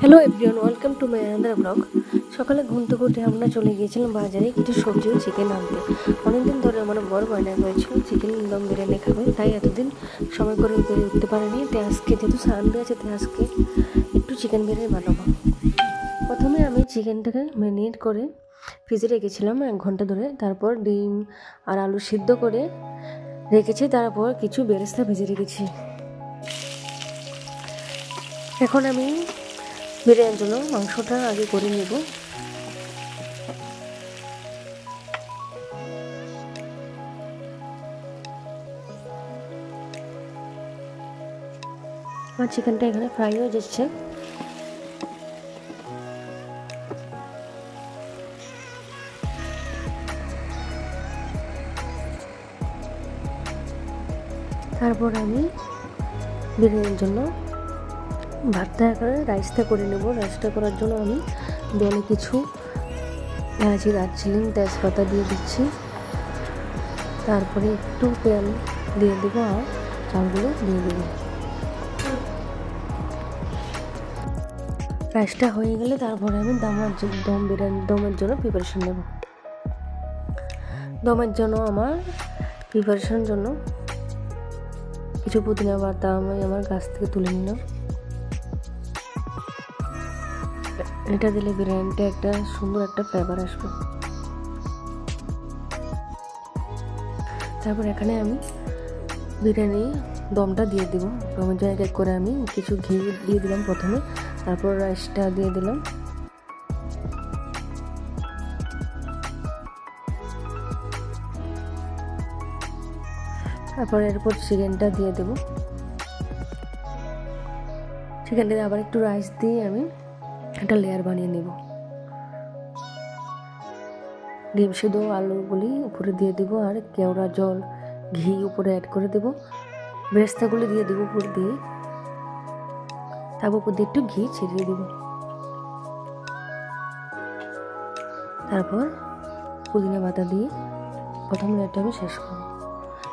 Hello everyone, welcome to my another blog. সকালে ঘুম থেকে উঠে আমরা চলে গিয়েছিলাম বাজারে কিছু সবজি ও চিকেন আনতে। অনেকদিন ধরে আমার বড় বায়না করেছিল চিকেন দম বিরিয়ানি খাবে, তাই এতদিন সময় করে বেরিয়ে উঠতে পারেনি। তাই আজকে যেহেতু সানডে আছে, তাই আজকে একটু চিকেন বিরিয়ানি বানাবো। প্রথমে আমি চিকেনটাকে ম্যারিনেট করে ফ্রিজে রেখেছিলাম 1 ঘন্টা ধরে। তারপর ডিম আর আলু সিদ্ধ করে রেখেছি, তারপর কিছু বেরেস্তা ভেজে রেখেছি। এখন আমি বিরিয়ানির জন্য মাংসটা আগে করে নেব। আমার চিকেনটা এখানে ফ্রাই হয়ে যাচ্ছে। তারপর আমি বিরিয়ানির জন্য ভাতটা করে রাইসটা করে নেব। রাইসটা করার জন্য আমি জলে কিছু এলাচি, দারচিনি, তেজপাতা দিয়ে দিচ্ছি। তারপরে একটু তেল দিয়ে দেবো আর চালগুলো দিয়ে দেবো। রাইসটা হয়ে গেলে তারপরে আমি দমের জন্য প্রিপারেশন নেব। দমের জন্য আমার প্রিপারেশনের জন্য কিছু পুদিনা পাতা আমি আমার গাছ থেকে তুলে নিলাম। এটা দিলে বিরিয়ানিটা একটা সুন্দর একটা ফ্লেভার আসবে। তারপর এখানে আমি বিরিয়ানি দমটা দিয়ে দিব। দমের জন্য এক করে আমি কিছু ঘি দিয়ে দিলাম প্রথমে, তারপর রাইসটা দিয়ে দিলাম। তারপর এরপর চিকেনটা দিয়ে দেব। চিকেনটা আবার একটু রাইস দিয়ে আমি একটা লেয়ার বানিয়ে নেব। ডিম সিদ্ধ আলুগুলি উপরে দিয়ে দিব আর কেওড়া জল, ঘি উপরে অ্যাড করে দেব। বেরেস্তাগুলি দিয়ে দেবো উপর দিয়ে, তারপর উপর দিয়ে একটু ঘি ছিটিয়ে দেব। তারপর পুদিনা পাতা দিয়ে প্রথম লেয়ারটা আমি শেষ করব।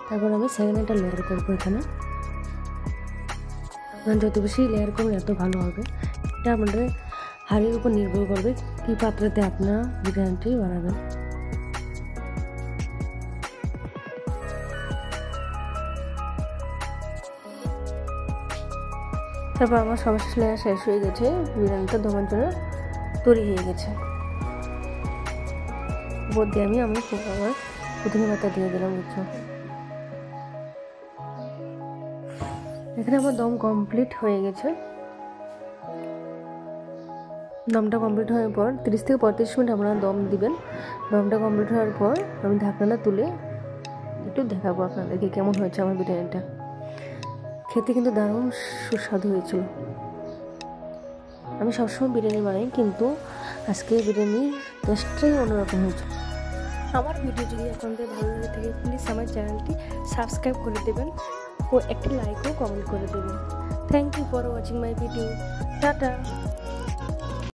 তারপর আমি সেকেন্ড একটা লেয়ার করবো। এখানে যত বেশি লেয়ার করবেন এত ভালো হবে। এটা আমাদের হাঁড়ির উপর নির্ভর করবে কী পাত্রতে আপনারা বিরিয়ানিটি বানাবেন। তারপর আমার সমস্ত লেয়ার শেষ হয়ে গেছে, বিরিয়ানিটা দমের জন্য তৈরি হয়ে গেছে। উপর দিয়ে আমি আমার পুদিনা পাতা দিয়ে দিলাম। বুঝছো, এখানে আমার দম কমপ্লিট হয়ে গেছে। দমটা কমপ্লিট হওয়ার পর 30 থেকে 35 মিনিট আপনারা দম দিবেন। দমটা কমপ্লিট হওয়ার পর আমি ঢাকনাটা তুলে একটু দেখাবো আপনাদেরকে কেমন হয়েছে আমার বিরিয়ানিটা। খেতে কিন্তু দারুণ সুস্বাদু হয়েছিল। আমি সবসময় বিরিয়ানি বানাই, কিন্তু আজকে বিরিয়ানির টেস্টটাই অন্যরকম হয়েছে। আমার ভিডিও যদি আপনাদের ভালো লাগে থাকে, প্লিজ আমার চ্যানেলটি সাবস্ক্রাইব করে দেবেন ও একটি লাইক ও কমেন্ট করে দেবেন। Thank you for watching my video. Tata.